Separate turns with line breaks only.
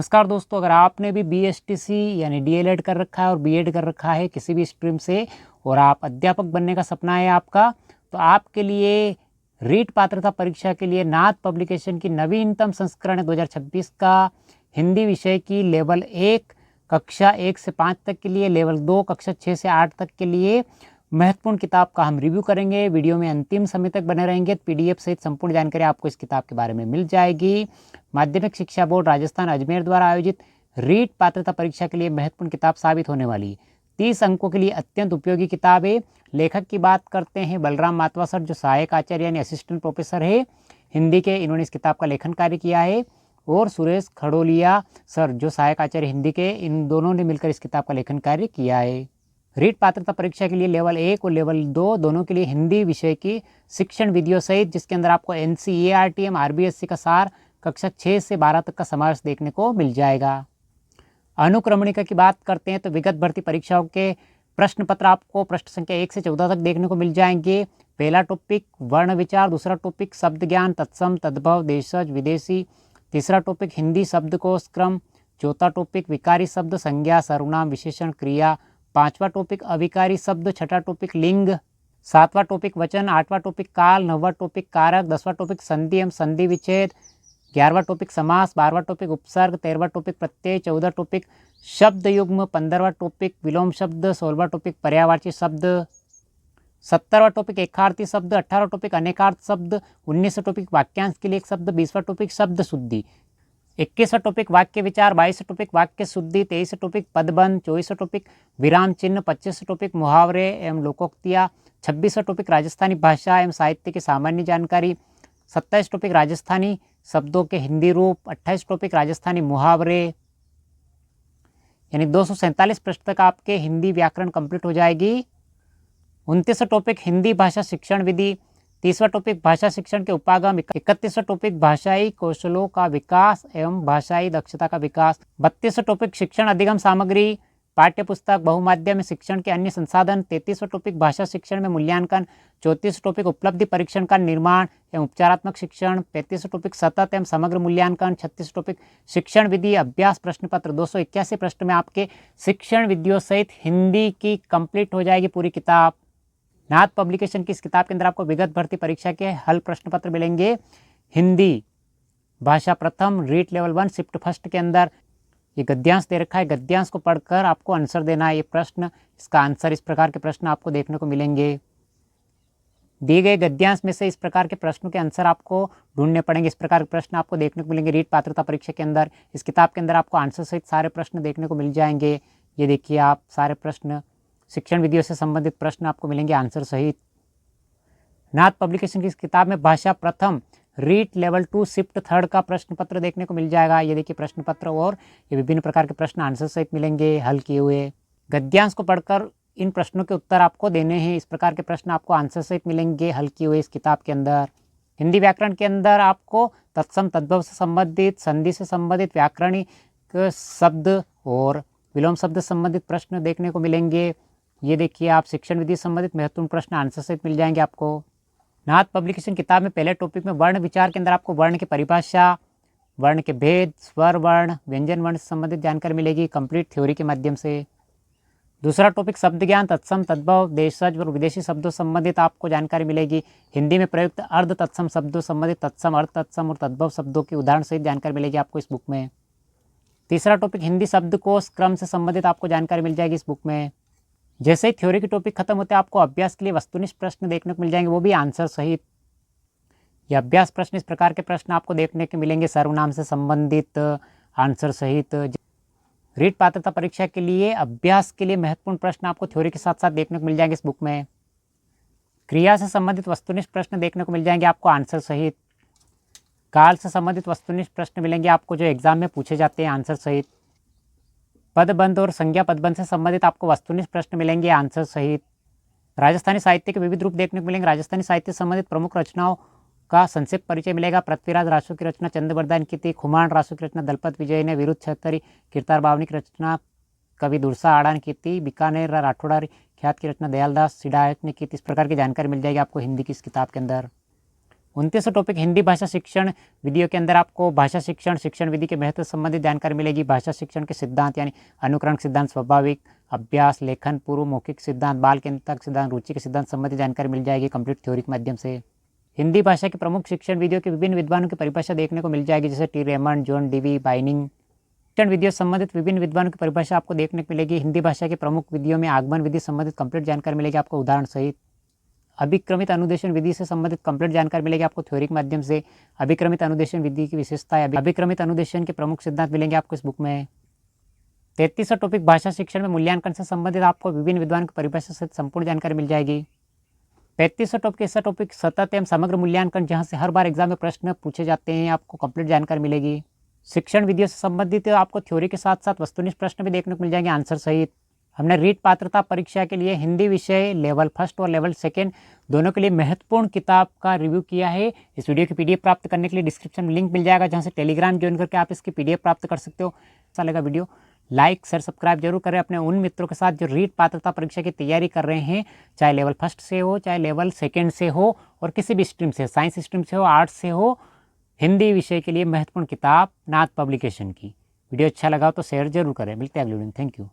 नमस्कार दोस्तों, अगर आपने भी बीएसटीसी यानी डीएलएड कर रखा है और बीएड कर रखा है किसी भी स्ट्रीम से और आप अध्यापक बनने का सपना है आपका, तो आपके लिए रीट पात्रता परीक्षा के लिए नाथ पब्लिकेशन की नवीनतम संस्करण है 2026 का हिंदी विषय की लेवल 1 कक्षा 1 से 5 तक के लिए, लेवल 2 कक्षा 6 से 8 तक के लिए महत्वपूर्ण किताब का हम रिव्यू करेंगे। वीडियो में अंतिम समय तक बने रहेंगे। पीडीएफ सहित संपूर्ण जानकारी आपको इस किताब के बारे में मिल जाएगी। माध्यमिक शिक्षा बोर्ड राजस्थान अजमेर द्वारा आयोजित रीट पात्रता परीक्षा के लिए महत्वपूर्ण किताब साबित होने वाली है। 30 अंकों के लिए अत्यंत उपयोगी किताब है। लेखक की बात करते हैं बलराम मातवा सर, जो सहायक आचार्य यानी असिस्टेंट प्रोफेसर है हिंदी के, इन्होंने इस किताब का लेखन कार्य किया है। और सुरेश खड़ोलिया सर, जो सहायक आचार्य हिंदी के, इन दोनों ने मिलकर इस किताब का लेखन कार्य किया है। रीट पात्रता परीक्षा के लिए लेवल 1 और लेवल 2 दोनों के लिए हिंदी विषय की शिक्षण विधियों सहित, जिसके अंदर आपको एनसीईआरटी आरबीएससी का सार कक्षा 6 से 12 तक का समावेश देखने को मिल जाएगा। अनुक्रमणिका की बात करते हैं तो विगत भर्ती परीक्षाओं के प्रश्न पत्र आपको पृष्ठ संख्या 1 से 14 तक देखने को मिल जाएंगे। पहला टॉपिक वर्ण विचार, दूसरा टॉपिक शब्द ज्ञान, तत्सम, तद्भव, देशज, विदेशी, तीसरा टॉपिक हिंदी शब्दकोश क्रम, चौथा टॉपिक विकारी शब्द, संज्ञा, सर्वनाम, विशेषण, क्रिया, पांचवा टॉपिक अविकारी शब्द, छठा टॉपिक लिंग, सातवां टॉपिक वचन, आठवां टॉपिक काल, नौवां टॉपिक कारक, 10वां टॉपिक संधि एवं संधि विच्छेद, 11वां टॉपिक समास, 12वां टॉपिक उपसर्ग, 13वां टॉपिक प्रत्यय, 14वां टॉपिक शब्द युग्म, 15वां टॉपिक विलोम शब्द, 16वां टॉपिक पर्यायवाची शब्द, 17वां टॉपिक एकार्थी शब्द, 18वां टॉपिक अनेकार्थ शब्द, 19वां टॉपिक वाक्यांश के लिए एक शब्द, 20वां टॉपिक शब्द शुद्धि, 21वां टॉपिक वाक्य विचार, 22वां टॉपिक वाक्य शुद्धि, 23वां टॉपिक पदबंध, 24वां टॉपिक विराम चिन्ह, 25वां टॉपिक मुहावरे एवं लोकोक्तियाँ, 26वां टॉपिक राजस्थानी भाषा एवं साहित्य की सामान्य जानकारी, 27 टॉपिक राजस्थानी शब्दों के हिंदी रूप, 28 टॉपिक राजस्थानी मुहावरे, यानी 247 पृष्ठ तक आपके हिंदी व्याकरण कंप्लीट हो जाएगी। 29वां टॉपिक हिंदी भाषा शिक्षण विधि, 30वां टॉपिक भाषा शिक्षण के उपागम, 31वां टॉपिक भाषाई कौशलों का विकास एवं भाषाई दक्षता का विकास, 32वां टॉपिक शिक्षण अधिगम सामग्री, पाठ्य पुस्तक, बहुमाध्यम शिक्षण के अन्य संसाधन, 33वां टॉपिक भाषा शिक्षण में मूल्यांकन, 34वां टॉपिक उपलब्धि परीक्षण का निर्माण एवं उपचारात्मक शिक्षण, 35वां टॉपिक सतत एवं समग्र मूल्यांकन, 36वां टॉपिक शिक्षण विधि अभ्यास प्रश्न पत्र। 281 प्रश्न में आपके शिक्षण विधियों सहित हिंदी की कंप्लीट हो जाएगी पूरी किताब। नाथ पब्लिकेशन की इस किताब के अंदर आपको विगत भर्ती परीक्षा के हल प्रश्न पत्र मिलेंगे। हिंदी भाषा प्रथम रीट लेवल 1 शिफ्ट फर्स्ट के अंदर ये गद्यांश दे रखा है। गद्यांश को पढ़कर आपको आंसर देना है। ये प्रश्न, इसका आंसर, इस प्रकार के प्रश्न आपको देखने को मिलेंगे। दिए गए गद्यांश में से इस प्रकार के प्रश्नों के आंसर आपको ढूंढने पड़ेंगे। इस प्रकार के प्रश्न आपको देखने को मिलेंगे रीट पात्रता परीक्षा के अंदर। इस किताब के अंदर आपको आंसर सहित सारे प्रश्न देखने को मिल जाएंगे। ये देखिए, आप सारे प्रश्न शिक्षण विधियों से संबंधित प्रश्न आपको मिलेंगे आंसर सहित। नाथ पब्लिकेशन की इस किताब में भाषा प्रथम रीट लेवल 2 शिफ्ट थर्ड का प्रश्न पत्र देखने को मिल जाएगा। ये देखिए प्रश्न पत्र, और ये विभिन्न प्रकार के प्रश्न आंसर सहित मिलेंगे हल किए हुए। गद्यांश को पढ़कर इन प्रश्नों के उत्तर आपको देने हैं। इस प्रकार के प्रश्न आपको आंसर सहित मिलेंगे हल किए हुए इस किताब के अंदर। हिंदी व्याकरण के अंदर आपको तत्सम तद्भव से संबंधित, संधि से संबंधित, व्याकरणिक शब्द और विलोम शब्द से संबंधित प्रश्न देखने को मिलेंगे। ये देखिए, आप शिक्षण विधि से संबंधित महत्वपूर्ण प्रश्न आंसर सहित मिल जाएंगे आपको। नाथ पब्लिकेशन किताब में पहले टॉपिक में वर्ण विचार के अंदर आपको वर्ण की परिभाषा, वर्ण के भेद, स्वर वर्ण, व्यंजन वर्ण से संबंधित जानकारी मिलेगी कंप्लीट थ्योरी के माध्यम से। दूसरा टॉपिक शब्द ज्ञान, तत्सम, तद्भव, देशज और विदेशी शब्दों संबंधित आपको जानकारी मिलेगी। हिंदी में प्रयुक्त अर्ध तत्सम शब्दों संबंधित तत्सम, अर्ध तत्सम और तद्भव शब्दों की उदाहरण सहित जानकारी मिलेगी आपको इस बुक में। तीसरा टॉपिक हिंदी शब्दकोश क्रम से संबंधित आपको जानकारी मिल जाएगी इस बुक में। जैसे ही थ्योरी के टॉपिक खत्म होते हैं आपको अभ्यास के लिए वस्तुनिष्ठ प्रश्न देखने को मिल जाएंगे, वो भी आंसर सहित। ये अभ्यास प्रश्न, इस प्रकार के प्रश्न आपको देखने को मिलेंगे सर्वनाम से संबंधित आंसर सहित। रीट पात्रता परीक्षा के लिए अभ्यास के लिए महत्वपूर्ण प्रश्न आपको थ्योरी के साथ साथ देखने को मिल जाएंगे इस बुक में। क्रिया से संबंधित वस्तुनिष्ठ प्रश्न देखने को मिल जाएंगे आपको आंसर सहित। काल से संबंधित वस्तुनिष्ठ प्रश्न मिलेंगे आपको जो एग्जाम में पूछे जाते हैं आंसर सहित। पदबंध और संज्ञा पदबंध से संबंधित आपको वस्तुनिष्ठ प्रश्न मिलेंगे आंसर सहित। राजस्थानी साहित्य के विविध रूप देखने को मिलेंगे। राजस्थानी साहित्य से संबंधित प्रमुख रचनाओं का संक्षिप्त परिचय मिलेगा। पृथ्वीराज रासो की रचना चंद्रबरदान की थी, खुमान रासो की रचना दलपत विजय ने, विरुद्ध छतरी कीर्तार बावनी की रचना कवि दुर्सा आड़ान की थी, बीकानेर राठौड़ा ख्यात की रचना दयालदास सिडायत ने की थी। इस प्रकार की जानकारी मिल जाएगी आपको हिंदी की इस किताब के अंदर। 29वां टॉपिक हिंदी भाषा शिक्षण विधियों के अंदर आपको भाषा शिक्षण शिक्षण विधि के महत्व संबंधित जानकारी मिलेगी। भाषा शिक्षण के सिद्धांत यानी अनुकरण सिद्धांत, स्वाभाविक अभ्यास, लेखन पूर्व, मौखिक सिद्धांत, बाल केंद्रित सिद्धांत, रुचि के सिद्धांत संबंधी जानकारी मिल जाएगी कंप्लीट थ्योरी के माध्यम से। हिंदी भाषा के प्रमुख शिक्षण विधियों के विभिन्न विद्वानों की परिभाषा देखने को मिल जाएगी, जैसे टी रेमंड, जॉन डीवी, बाइनिंग। शिक्षण विधियों संबंधित विभिन्न विद्वानों की परिभाषा आपको देखने को मिलेगी। हिंदी भाषा की प्रमुख विधियों में आगमन विधि संबंधित कंप्लीट जानकारी मिलेगी आपको उदाहरण सहित। अभिक्रमित अनुदेशन विधि से संबंधित कंप्लीट जानकारी मिलेगी आपको थ्योरी के माध्यम से। अभिक्रमित अनुदेशन विधि की विशेषताएं, अभिक्रमित अनुदेशन के प्रमुख सिद्धांत मिलेंगे आपको इस बुक में। 33वां टॉपिक भाषा शिक्षण में मूल्यांकन से संबंधित आपको विभिन्न विद्वान की परिभाषा से संपूर्ण जानकारी मिल जाएगी। 35वां टॉपिक ऐसा टॉपिक सतत एवं समग्र मूल्यांकन, जहां से हर बार एग्जाम में प्रश्न पूछे जाते हैं, आपको कंप्लीट जानकारी मिलेगी। शिक्षण विधियों से संबंधित आपको थ्योरी के साथ साथ वस्तुनिष्ठ प्रश्न भी देखने को मिल जाएंगे आंसर सहित। हमने रीट पात्रता परीक्षा के लिए हिंदी विषय लेवल 1 और लेवल 2 दोनों के लिए महत्वपूर्ण किताब का रिव्यू किया है। इस वीडियो की पीडीएफ प्राप्त करने के लिए डिस्क्रिप्शन में लिंक मिल जाएगा, जहां से टेलीग्राम ज्वाइन करके आप इसकी पीडीएफ प्राप्त कर सकते हो। अच्छा लगा वीडियो लाइक शेयर सब्सक्राइब जरूर करें अपने उन मित्रों के साथ जो रीट पात्रता परीक्षा की तैयारी कर रहे हैं, चाहे लेवल 1 से हो, चाहे लेवल 2 से हो, और किसी भी स्ट्रीम से, साइंस स्ट्रीम से हो, आर्ट्स से हो। हिंदी विषय के लिए महत्वपूर्ण किताब नाथ पब्लिकेशन की। वीडियो अच्छा लगा तो शेयर जरूर करें। मिलते हैं अगले वीडियो में। Thank you.